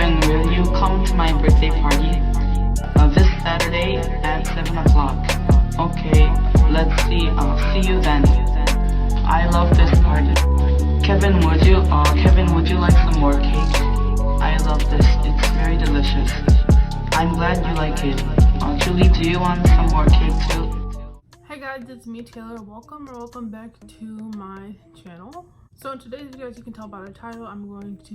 Kevin, will you come to my birthday party? This Saturday at 7 o'clock. Okay, let's see. See you then. I love this party. Kevin, would you like some more cake? I love this. It's very delicious. I'm glad you like it. Julie, do you want some more cake too? Hey guys, it's me Taylor. Welcome back to my channel. So in today's video, as you can tell by the title, I'm going to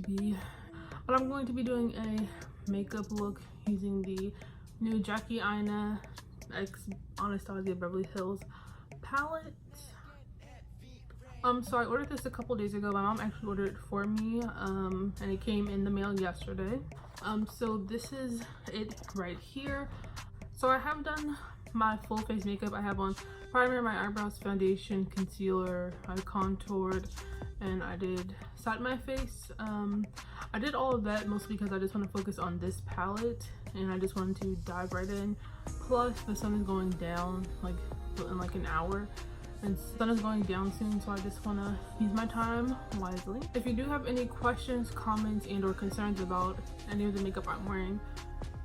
be doing a makeup look using the new Jackie Aina X Anastasia Beverly Hills palette. So I ordered this a couple days ago. My mom actually ordered it for me, and it came in the mail yesterday. So this is it right here. So I have done my full face makeup. I have on primer, my eyebrows, foundation, concealer, I contoured, and I did set my face. I did all of that mostly because I just want to focus on this palette and I just wanted to dive right in. Plus the sun is going down in like an hour, and the sun is going down soon, so I just want to use my time wisely. If you do have any questions, comments, and or concerns about any of the makeup I'm wearing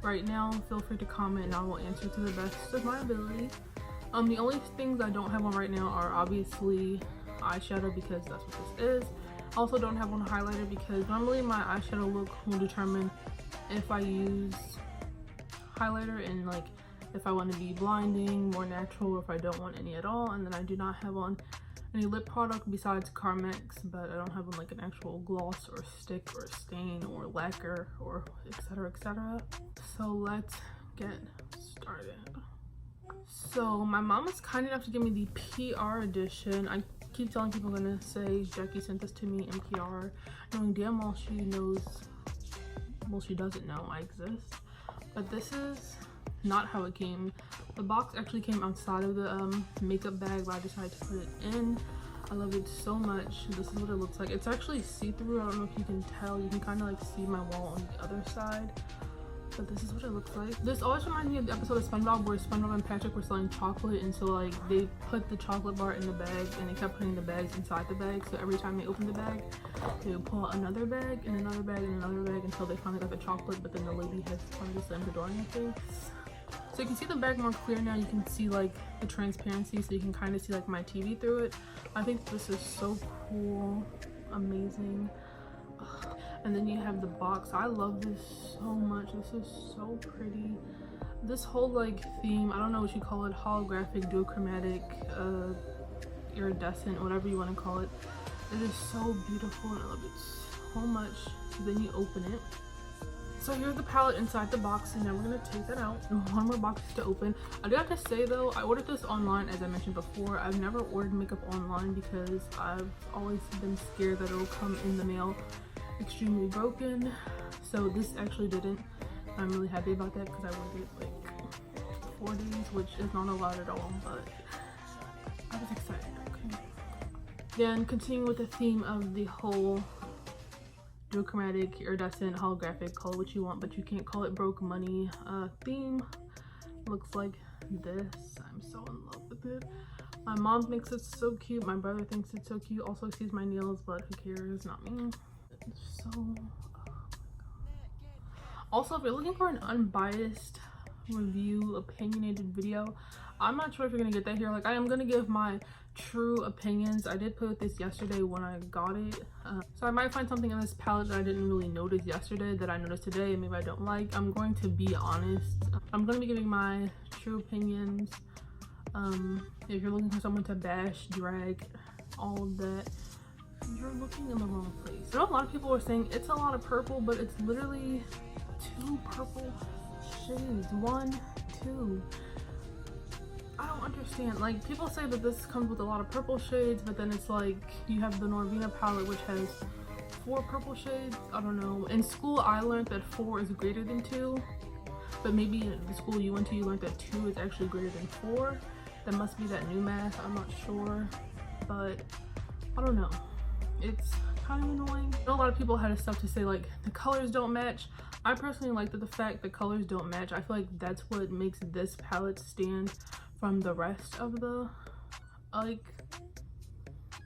right now, feel free to comment and I will answer to the best of my ability. The only things I don't have on right now are obviously eyeshadow, because that's what this is. I also don't have on highlighter because normally my eyeshadow look will determine if I use highlighter and like if I want to be blinding, more natural, or if I don't want any at all. And then I do not have on any lip product besides Carmex, but I don't have on like an actual gloss or stick or stain or lacquer or etc, etc. So let's get started. So my mom is kind enough to give me the PR edition. I keep telling people I'm gonna say Jackie sent this to me in PR, knowing damn well she knows, well, she doesn't know I exist. But this is not how it came. The box actually came outside of the makeup bag, but I decided to put it in. I love it so much. This is what it looks like. It's actually see-through. I don't know if you can tell. You can kind of like see my wall on the other side, but this is what it looks like. This always reminds me of the episode of SpongeBob where SpongeBob and Patrick were selling chocolate, and so like they put the chocolate bar in the bag and they kept putting the bags inside the bag, so every time they opened the bag they would pull out another bag and another bag and another bag until they finally got the chocolate, but then the lady has finally slammed the door in their face. So you can see the bag more clear now. You can see like the transparency, so you can kind of see like my TV through it. I think this is so cool, amazing. Ugh. And then you have the box. I love this so much. This is so pretty. This whole like theme, I don't know what you call it, holographic, duochromatic, iridescent, whatever you want to call it. It is so beautiful and I love it so much. So then you open it. So here's the palette inside the box, and now we're gonna take that out. One more box to open. I do have to say though, I ordered this online, as I mentioned before. I've never ordered makeup online because I've always been scared that it'll come in the mail extremely broken. So this actually didn't. I'm really happy about that because I waited like 4 days, which is not a lot at all, but I was excited. Okay. Then continuing with the theme of the whole duochromatic, iridescent, holographic, call it what you want, but you can't call it broke money theme. Looks like this. I'm so in love with it. My mom thinks it's so cute. My brother thinks it's so cute. Also sees my nails, but who cares? Not me. So, oh my God. Also, if you're looking for an unbiased review, opinionated video, I'm not sure if you're gonna get that here. Like, I am gonna give my true opinions. I did put this yesterday when I got it, so I might find something in this palette that I didn't really notice yesterday that I noticed today and maybe I don't like. I'm going to be honest. I'm going to be giving my true opinions. If you're looking for someone to bash, drag, all of that, you're looking in the wrong place. I know a lot of people are saying it's a lot of purple, but it's literally 2 purple shades. 1, 2. I don't understand. Like, people say that this comes with a lot of purple shades, but then it's like you have the Norvina palette which has 4 purple shades. I don't know. In school I learned that 4 is greater than 2, but maybe in the school you went to you learned that 2 is actually greater than 4. That must be that new math. I'm not sure, but I don't know. It's kind of annoying. I know a lot of people had stuff to say like the colors don't match. I personally like that the fact the colors don't match. I feel like that's what makes this palette stand from the rest of the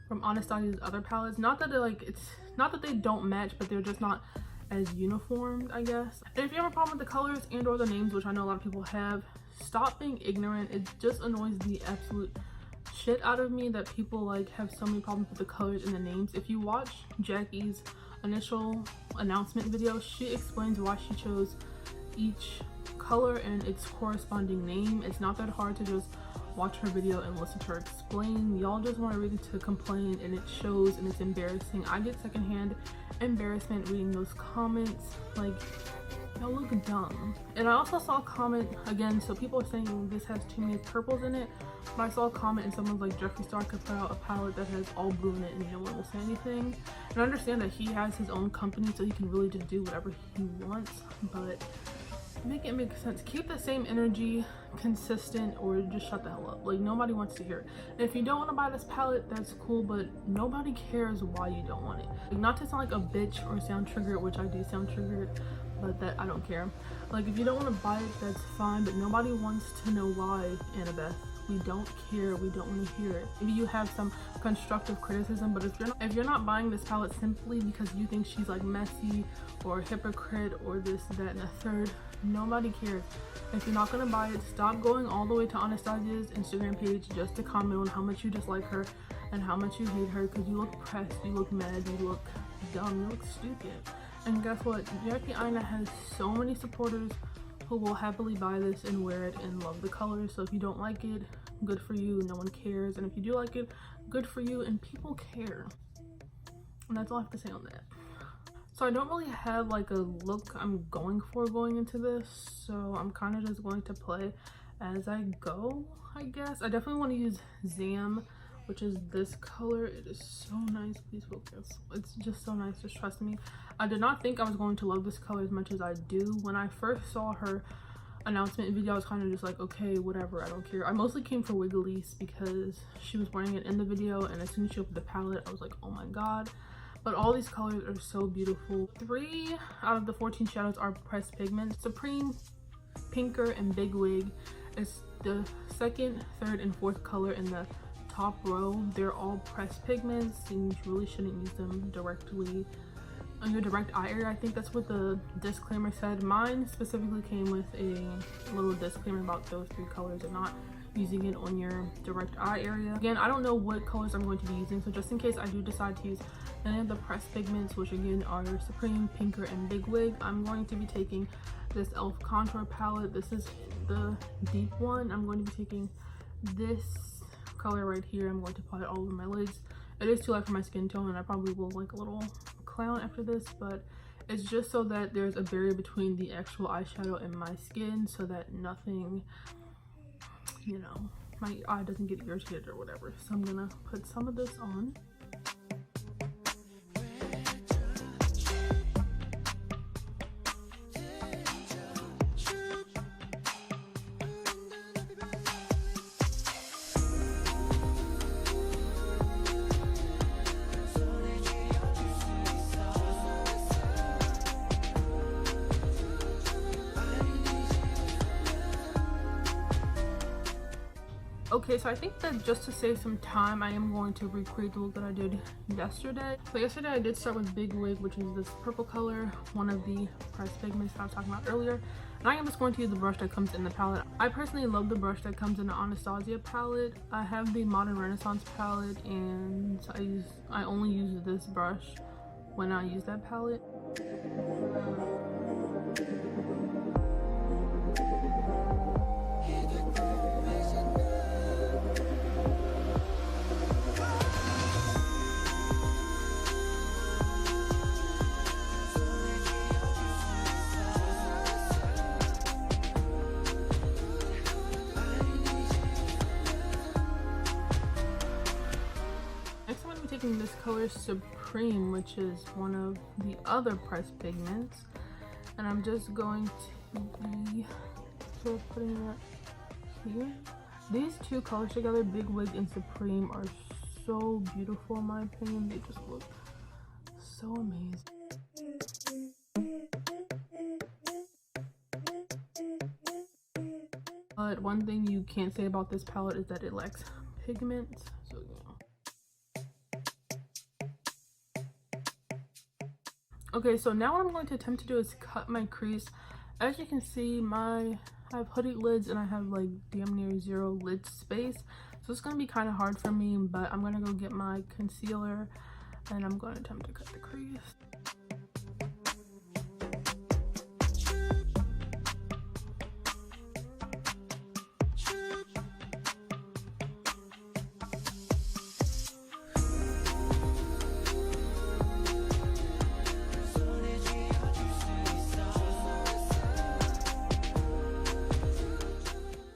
from Anastasia's other palettes. Not that they're like, it's not that they don't match, but they're just not as uniformed, I guess. And if you have a problem with the colors and or the names, which I know a lot of people have, stop being ignorant. It just annoys the absolute shit out of me that people like have so many problems with the colors and the names. If you watch Jackie's initial announcement video, she explains why she chose each color and its corresponding name. It's not that hard to just watch her video and listen to her explain. Y'all just want everything to complain, and it shows, and it's embarrassing. I get secondhand embarrassment reading those comments. Like, y'all look dumb. And I also saw a comment again, so people are saying this has too many purples in it, but I saw a comment and someone's like, Jeffree Star could put out a palette that has all blue in it and no one will say anything. And I understand that he has his own company, so he can really just do whatever he wants, but make it make sense. Keep the same energy consistent, or just shut the hell up. Like, nobody wants to hear it. And if you don't want to buy this palette, that's cool, but nobody cares why you don't want it. Like, not to sound like a bitch or sound triggered, which I do sound triggered, but that I don't care. Like, if you don't want to buy it, that's fine, but nobody wants to know why, Annabeth. We don't care. We don't want to hear it. Maybe you have some constructive criticism, but if you're not buying this palette simply because you think she's like messy or a hypocrite or this, that, and a third, nobody cares. If you're not gonna buy it, stop going all the way to Anastasia's Instagram page just to comment on how much you dislike her and how much you hate her, because you look pressed, you look mad, you look dumb, you look stupid. And guess what? Jackie Aina has so many supporters who will happily buy this and wear it and love the colors. So if you don't like it, good for you, no one cares. And if you do like it, good for you, and people care. And that's all I have to say on that. So I don't really have like a look I'm going for going into this, so I'm kind of just going to play as I go, I guess. I definitely want to use Zam, which is this color. It is so nice. Please focus. It's just so nice, just trust me. I did not think I was going to love this color as much as I do. When I first saw her announcement video, I was kind of just like, okay, whatever, I don't care. I mostly came for Wiggly's because she was wearing it in the video, and as soon as she opened the palette, I was like, oh my god. But all these colors are so beautiful. 3 out of the 14 shadows are pressed pigments. Supreme, Pinker, and Big Wig is the second, third, and fourth color in the top row. They're all pressed pigments, and you really shouldn't use them directly on your direct eye area. I think that's what the disclaimer said. Mine specifically came with a little disclaimer about those 3 colors and not using it on your direct eye area. Again, I don't know what colors I'm going to be using, so just in case I do decide to use any of the pressed pigments, which again are Supreme, Pinker, and Big Wig, I'm going to be taking this e.l.f. contour palette. This is the deep one. I'm going to be taking this color right here. I'm going to apply it all over my lids. It is too light for my skin tone, and I probably will look like a little clown after this, but it's just so that there's a barrier between the actual eyeshadow and my skin, so that nothing, you know, my eye doesn't get irritated or whatever. So I'm gonna put some of this on. Okay, so I think that just to save some time, I am going to recreate the look that I did yesterday. So yesterday I did start with Big Wig, which is this purple color, one of the pressed pigments that I was talking about earlier. And I am just going to use the brush that comes in the palette. I personally love the brush that comes in the Anastasia palette. I have the Modern Renaissance palette, and I only use this brush when I use that palette. Taking this color Supreme, which is one of the other pressed pigments, and I'm just going to be sort of putting that here. These 2 colors together, Big Wig and Supreme, are so beautiful in my opinion. They just look so amazing. But one thing you can't say about this palette is that it lacks pigment, so you know. Okay, so now what I'm going to attempt to do is cut my crease. As you can see, I have hooded lids and I have like damn near zero lid space. So it's going to be kind of hard for me, but I'm going to go get my concealer and I'm going to attempt to cut the crease.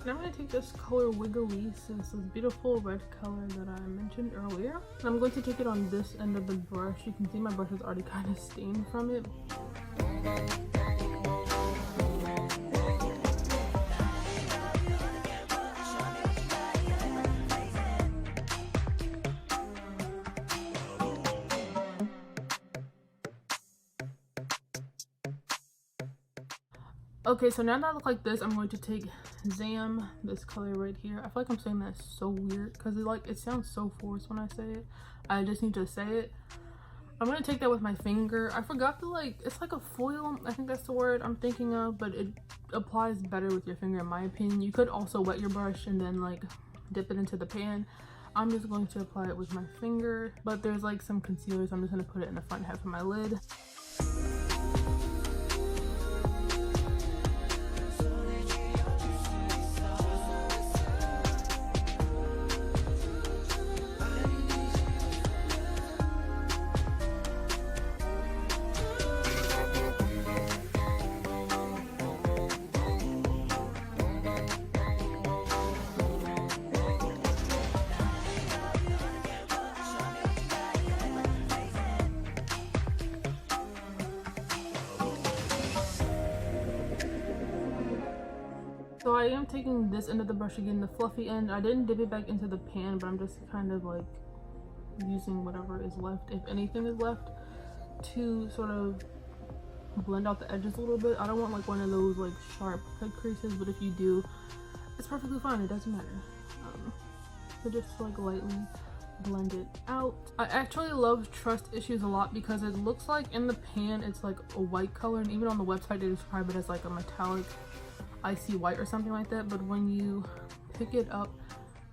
I'm going to take this color Wiggly, this is beautiful red color that I mentioned earlier. And I'm going to take it on this end of the brush. You can see my brush is already kind of stained from it. Okay, so now that I look like this, I'm going to take Zam, this color right here. I feel like I'm saying that so weird because it sounds so forced when I say it. I just need to say it. I'm going to take that with my finger. I forgot to it's like a foil, I think that's the word I'm thinking of, but it applies better with your finger in my opinion. You could also wet your brush and then like dip it into the pan. I'm just going to apply it with my finger, but there's like some concealer, so I'm just going to put it in the front half of my lid. So I am taking this end of the brush again, the fluffy end. I didn't dip it back into the pan, but I'm just kind of like using whatever is left, if anything is left, to sort of blend out the edges a little bit. I don't want like one of those like sharp cut creases, but if you do, it's perfectly fine, it doesn't matter. So just like lightly blend it out. I actually love Trust Issues a lot because it looks like in the pan it's like a white color, and even on the website they describe it as like a metallic icy white or something like that, but when you pick it up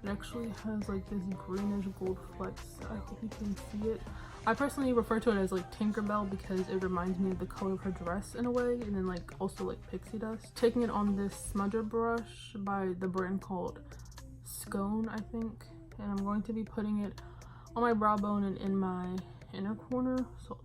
it actually has like this greenish gold flecks. I hope you can see it. I personally refer to it as like Tinkerbell because it reminds me of the color of her dress in a way, and then like also like pixie dust. Taking it on this smudger brush by the brand called Scone, I think, and I'm going to be putting it on my brow bone and in my inner corner. So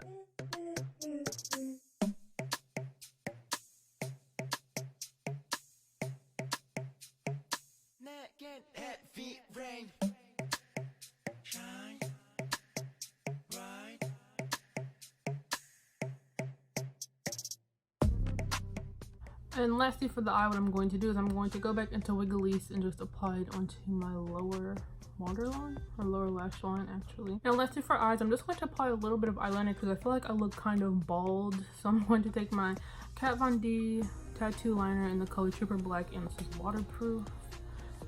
and lastly for the eye, what I'm going to do is I'm going to go back into Wiggly's and just apply it onto my lower waterline, or lower lash line actually. Now lastly for eyes, I'm just going to apply a little bit of eyeliner because I feel like I look kind of bald. So I'm going to take my Kat Von D tattoo liner in the color Trooper Black, and this is waterproof,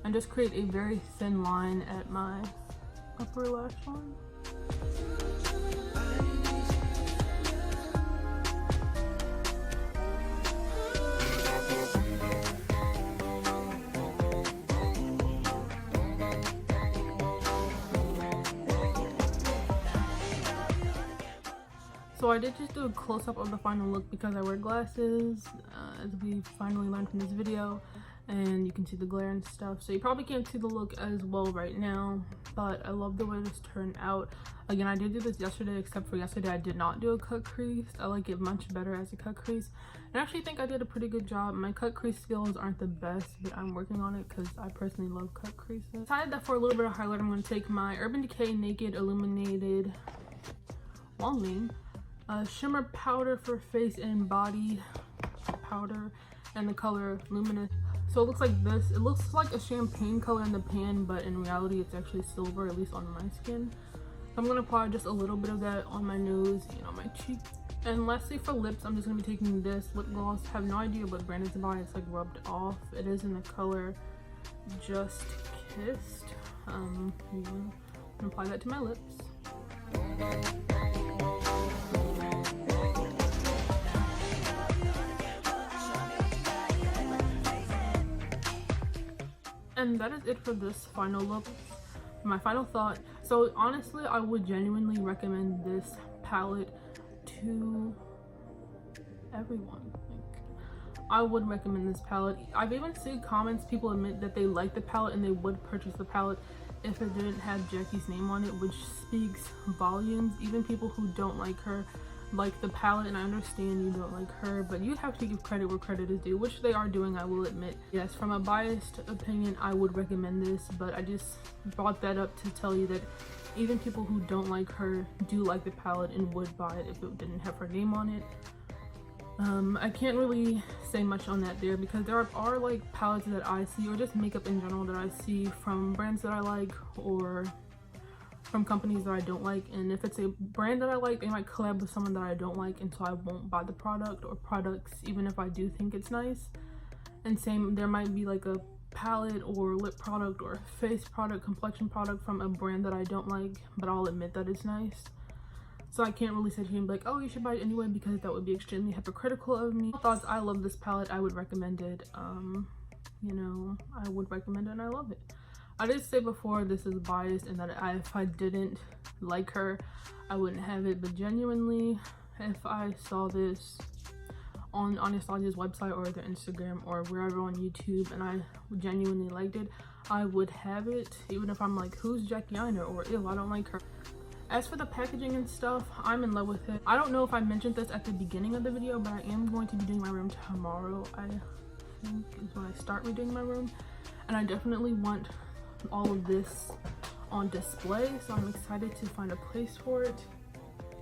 and just create a very thin line at my upper lash line. So I did just do a close-up of the final look because I wear glasses, as we finally learned from this video, and you can see the glare and stuff, so you probably can't see the look as well right now, but I love the way this turned out. Again, I did do this yesterday, except for yesterday I did not do a cut crease. I like it much better as a cut crease, and I actually think I did a pretty good job. My cut crease skills aren't the best, but I'm working on it because I personally love cut creases. Decided that for a little bit of highlight, I'm going to take my Urban Decay Naked Illuminated Wangming shimmer powder for face and body powder, and the color Luminous. So it looks like this. It looks like a champagne color in the pan, but in reality it's actually silver, at least on my skin. So I'm going to apply just a little bit of that on my nose and on my cheek. And lastly for lips, I'm just going to be taking this lip gloss. I have no idea what brand it's by. It's like rubbed off. It is in the color Just Kissed. I'm going to apply that to my lips. And that is it for this final look. My final thought. So honestly, I would genuinely recommend this palette to everyone. Like, I would recommend this palette. I've even seen comments, people admit that they like the palette and they would purchase the palette if it didn't have Jackie's name on it, which speaks volumes. Even people who don't like her like the palette, and I understand you don't like her, but you have to give credit where credit is due, which they are doing, I will admit. Yes, from a biased opinion, I would recommend this, but I just brought that up to tell you that even people who don't like her do like the palette and would buy it if it didn't have her name on it. I can't really say much on that there, because there are like palettes that I see, or just makeup in general that I see from brands that I like or from companies that I don't like, and if it's a brand that I like, they might collab with someone that I don't like, and so I won't buy the product or products even if I do think it's nice. And same, there might be like a palette or lip product or face product, complexion product from a brand that I don't like, but I'll admit that it's nice. So I can't really sit here and be like, oh, you should buy it anyway, because that would be extremely hypocritical of me. Thoughts, I love this palette. I would recommend it. You know, I would recommend it and I love it. I did say before this is biased, and that if I didn't like her, I wouldn't have it. But genuinely, if I saw this on Anastasia's website or their Instagram or wherever on YouTube and I genuinely liked it, I would have it, even if I'm like, who's Jackie Aina, or ew, I don't like her. As for the packaging and stuff, I'm in love with it. I don't know if I mentioned this at the beginning of the video, but I am going to be doing my room tomorrow. I think is when I start redoing my room, and I definitely want all of this on display, so I'm excited to find a place for it.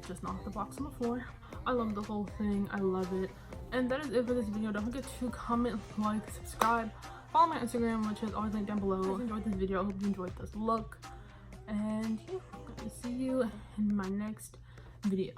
Just knock the box on the floor. I love the whole thing. I love it. And that is it for this video. Don't forget to comment, like, subscribe, follow my Instagram, which is always linked down below. If you enjoyed this video, I hope you enjoyed this look, and yeah, I'll see you in my next video.